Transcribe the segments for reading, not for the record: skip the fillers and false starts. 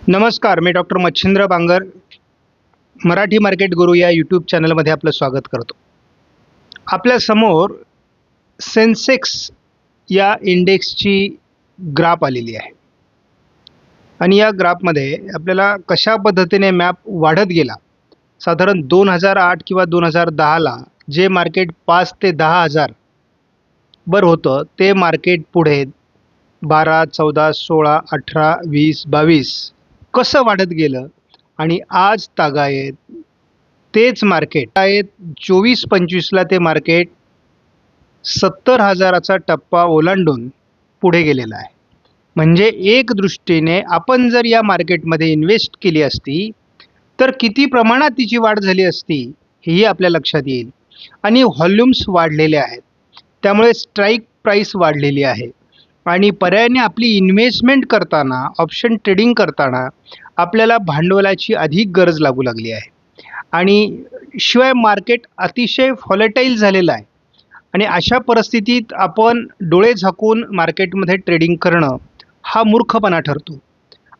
नमस्कार, मी doctor Machhindra Bangar, Marathi market गुरु या YouTube चॅनलमध्ये आपलं स्वागत करतो. आपल्यासमोर सेन्सेक्स या इंडेक्सची ग्राफ आलेली आहे आणि या ग्राफमध्ये आपल्याला कशा पद्धतीने मॅप वाढत गेला. साधारण 2008 किंवा 2010ला जे मार्केट 5 ते 10,000 वर होतं ते मार्केट पुढे 12, 14, 16, 18, 20, 22 कसं वाढत गेलं आणि आज तागायत तेच मार्केट आहेत 24-25ला ते मार्केट 70,000चा टप्पा ओलांडून पुढे गेलेला आहे. म्हणजे एक दृष्टीने आपण जर या मार्केटमध्ये इन्व्हेस्ट केली असती तर किती प्रमाणात तिची वाढ झाली असती हेही आपल्या लक्षात येईल. आणि व्हॉल्यूम्स वाढलेले आहेत, त्यामुळे स्ट्राईक प्राईस वाढलेली आहे आणि पर्यायाने आपली इन्व्हेस्टमेंट करताना, ऑप्शन ट्रेडिंग करताना आपल्याला भांडवलाची अधिक गरज लागू लागली आहे. आणि शिवाय मार्केट अतिशय व्हॉलेटाईल झालेलं आहे आणि अशा परिस्थितीत आपण डोळे झाकून मार्केटमध्ये ट्रेडिंग करणं हा मूर्खपणा ठरतो.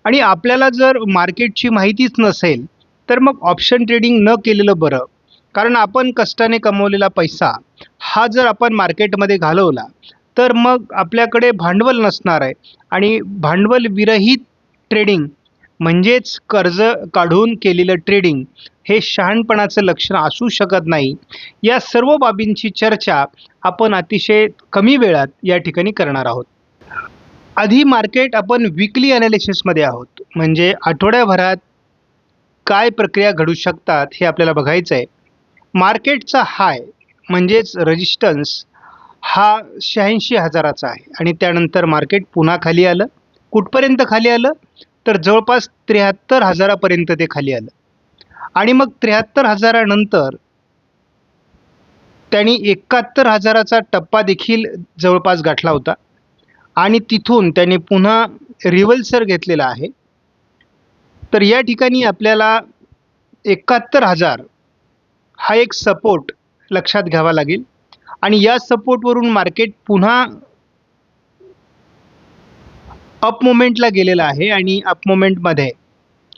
आणि आपल्याला जर मार्केटची माहितीच नसेल तर मग ऑप्शन ट्रेडिंग न केलेलं बरं. कारण आपण कष्टाने कमवलेला पैसा हा जर आपण मार्केटमध्ये घालवला तर मग आपल्याकडे भांडवल नसणार आहे आणि भांडवल विरहित ट्रेडिंग म्हणजेच कर्ज काढून केलेलं ट्रेडिंग हे शहाणपणाचं लक्षण असू शकत नाही. या सर्व बाबींची चर्चा आपण अतिशय कमी वेळात या ठिकाणी करणार आहोत. आधी मार्केट आपण वीकली ॲनालिसिसमध्ये आहोत, म्हणजे आठवड्याभरात काय प्रक्रिया घडू शकतात हे आपल्याला बघायचं आहे. मार्केटचा हाय म्हणजेच रेजिस्टन्स हा 86,000चा आहे आणि त्यानंतर मार्केट पुन्हा खाली आलं. कुठपर्यंत खाली आलं तर जवळपास 73,000पर्यंत ते खाली आलं आणि मग 73,000नंतर त्यांनी 71,000चा टप्पा देखील जवळपास गाठला होता आणि तिथून त्यांनी पुन्हा रिव्हर्सल घेतलेला आहे. तर या ठिकाणी आपल्याला 71,000 हा एक सपोर्ट लक्षात घ्यावा लागेल आणि या सपोर्टवरून मार्केट पुन्हा अप मोमेंटला गेलेला आहे आणि अप मोमेंटमध्ये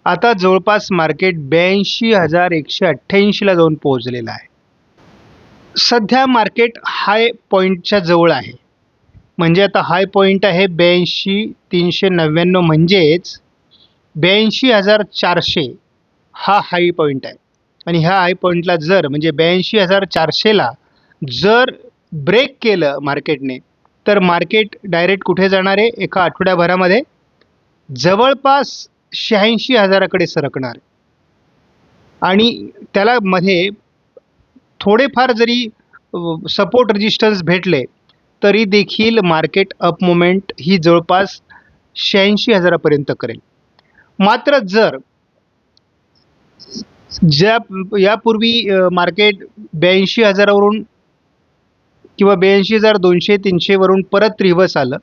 आता जवळपास मार्केट 82,188ला जाऊन पोहोचलेलं आहे. सध्या मार्केट हाय पॉईंटच्या जवळ आहे, म्हणजे आता हाय पॉईंट आहे 82,399, म्हणजेच 82,400 हा हाय पॉईंट आहे. आणि ह्या हाय पॉईंटला जर म्हणजे 82,400ला जर ब्रेक केलं मार्केटने तर मार्केट डायरेक्ट कुठे जाणार आहे, एका आठवड्याभरामध्ये जवळपास 86,000कडे सरकणार आणि त्याला मध्ये थोडेफार जरी सपोर्ट रेजिस्टन्स भेटले तरी देखील मार्केट अप मोमेंट ही जवळपास 86,000पर्यंत करेल. मात्र जर यापूर्वी मार्केट 82,000वरून किंवा 82,200-300वरून परत रिव्हर्स आलं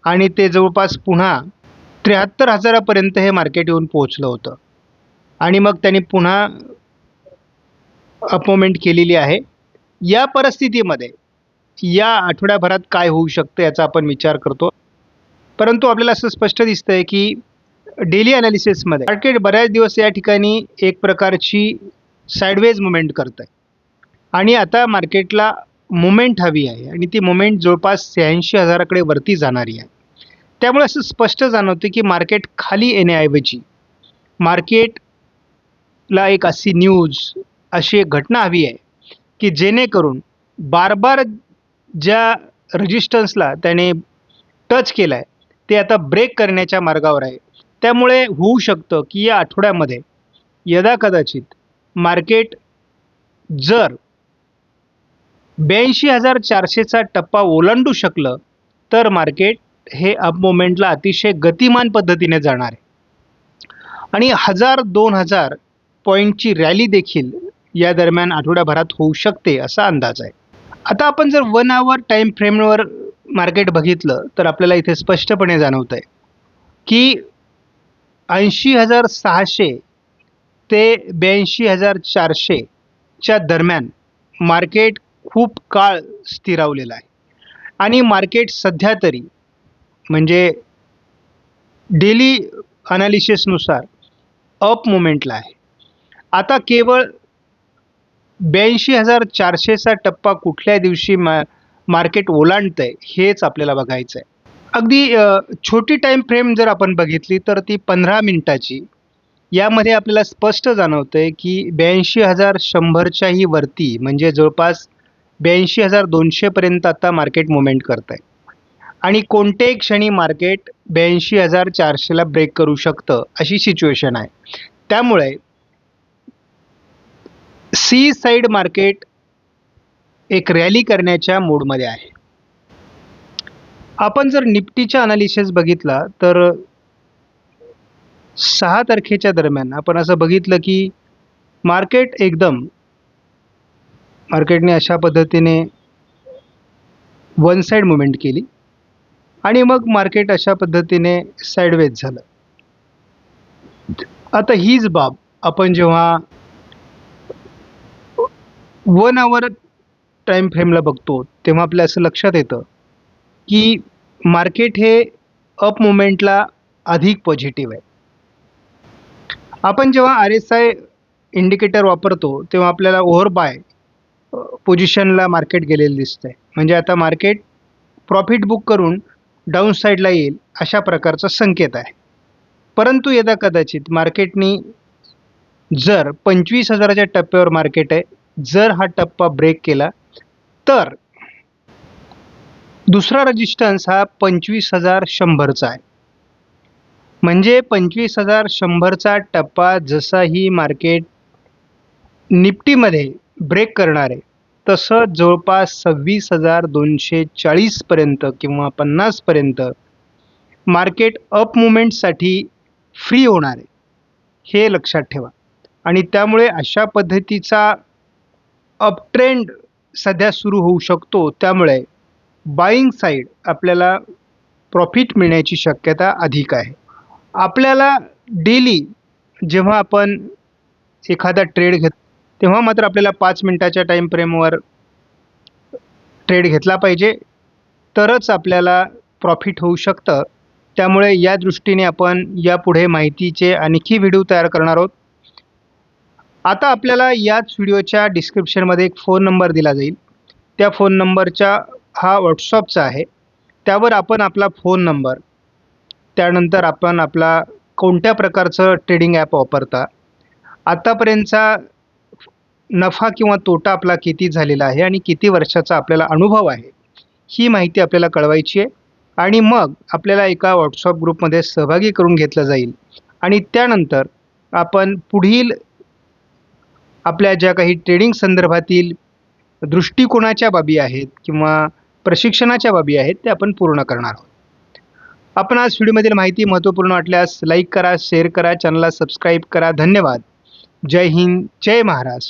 आणि ते जवळपास पुन्हा 73,000पर्यंत हे मार्केट येऊन पोहोचलं होतं आणि मग त्यांनी पुन्हा अप मोमेंट केलेली आहे. या परिस्थितीमध्ये या आठवड्याभरात काय होऊ शकतं याचा आपण विचार करतो, परंतु आपल्याला असं स्पष्ट दिसतंय की डेली ॲनालिसिसमध्ये मार्केट बऱ्याच दिवस या ठिकाणी एक प्रकारची साईडवेज मुवमेंट करत आहे आणि आता मार्केटला मुवमेंट हवी आहे आणि ती मुवमेंट जवळपास 86,000कडे वरती जाणारी आहे. त्यामुळे असं स्पष्ट जाणवतं की मार्केट खाली येण्याऐवजी मार्केटला एक अशी न्यूज, अशी एक घटना हवी आहे की जेणेकरून बार ज्या रेजिस्टन्सला त्याने टच केला आहे ते आता ब्रेक करण्याच्या मार्गावर आहे. त्यामुळे होऊ शकतं की या आठवड्यामध्ये यदाकदाचित मार्केट जर 82,400चा टप्पा ओलांडू शकलं तर मार्केट हे अप मोमेंटला अतिशय गतिमान पद्धतीने जाणार आहे आणि 1,000-2,000 पॉईंटची रॅली देखील या दरम्यान आठवड्याभरात होऊ शकते असा अंदाज आहे. आता आपण जर 1 आवर टाईम फ्रेमवर मार्केट बघितलं तर आपल्याला इथे स्पष्टपणे जाणवतं आहे की 80,600 ते 82,400च्या दरम्यान मार्केट खूप काळ स्थिरावलेलं आहे आणि मार्केट सध्या तरी म्हणजे डेली अनालिसिसनुसार अप मुवमेंटला आहे. आता केवळ 82,400चा टप्पा कुठल्या दिवशी मार्केट ओलांडतंय हेच आपल्याला बघायचं आहे. अगदी छोटी टाईम फ्रेम जर आपण बघितली तर ती 15 मिनिटाची. यामध्ये आपल्याला स्पष्ट जाणवतंय की 82,100च्याही वरती म्हणजे जवळपास 82,200 पर्यंत आता मार्केट मुवमेंट करत आहे आणि कोणत्याही क्षणी मार्केट 82,400ला ब्रेक करू शकतं अशी सिच्युएशन आहे. त्यामुळे सी साईड मार्केट एक रॅली करण्याच्या मूडमध्ये आहे. आपण जर निफ्टीचा अनालिसिस बघितला तर 6 तारखेच्या दरम्यान आपण असं बघितलं की मार्केटने अशा पद्धतीने वन साईड मुवमेंट केली आणि मग मार्केट अशा पद्धतीने साईडवेज झालं. आता हीच बाब आपण जेव्हा 1 आवर टाईम फ्रेमला बघतो तेव्हा आपल्या असं लक्षात येतं की मार्केट हे अप मुवमेंटला अधिक पॉझिटिव्ह आहे. आपण जेव्हा RSI इंडिकेटर वापरतो तेव्हा आपल्याला ओव्हरबाय पोझिशनला मार्केट गेलेलं दिसतंय. म्हणजे आता मार्केट प्रॉफिट बुक करून डाऊन साईडला येईल अशा प्रकारचा संकेत आहे. परंतु यदा कदाचित मार्केटनी जर 25,000च्या टप्प्यावर मार्केट आहे, जर हा टप्पा ब्रेक केला तर दुसरा रेजिस्टन्स हा 25,100चा आहे. म्हणजे 25,100चा टप्पा जसाही मार्केट निफ्टीमध्ये ब्रेक करणार आहे तसं जवळपास 26,240 पर्यंत किंवा 50 पर्यंत मार्केट अप मुवमेंटसाठी फ्री होणार आहे, हे लक्षात ठेवा. आणि त्यामुळे अशा पद्धतीचा अपट्रेंड सध्या सुरू होऊ शकतो. त्यामुळे बाईंग साईड आपल्याला प्रॉफिट मिळण्याची शक्यता अधिक आहे. आपल्याला डेली जेव्हा आपण एखादा ट्रेड तेव्हा मात्र आपल्याला 5 मिनिटाच्या टाईम फ्रेमवर ट्रेड घेतला पाहिजे, तरच आपल्याला प्रॉफिट होऊ शकतं. त्यामुळे या दृष्टीने आपण यापुढे माहितीचे आणखी व्हिडिओ तयार करणार आहोत. आता आपल्याला याच व्हिडिओच्या डिस्क्रिप्शनमध्ये एक फोन नंबर दिला जाईल. त्या फोन नंबरचा हा व्हॉट्सअपचा आहे. त्यावर आपण आपला फोन नंबर, त्यानंतर आपण आपला कोणत्या प्रकारचं ट्रेडिंग ॲप वापरता, आतापर्यंतचा नफा किंवा तोटा आपला किती झालेला आहे आणि किती वर्षाचा आपल्याला अनुभव आहे, ही माहिती आपल्याला कळवायची आहे. आणि मग आपल्याला एका व्हॉट्सअप ग्रुपमध्ये सहभागी करून घेतलं जाईल आणि त्यानंतर आपण पुढील आपल्या ज्या काही ट्रेडिंग संदर्भातील दृष्टिकोनाच्या बाबी आहेत किंवा प्रशिक्षणाच्या बाबी आहेत त्या आपण पूर्ण करणार आहोत. आपण आज व्हिडिओमधील माहिती महत्त्वपूर्ण वाटल्यास लाईक करा, शेअर करा, चॅनलला सबस्क्राईब करा. धन्यवाद. जय हिंद, जय महाराष्ट्र.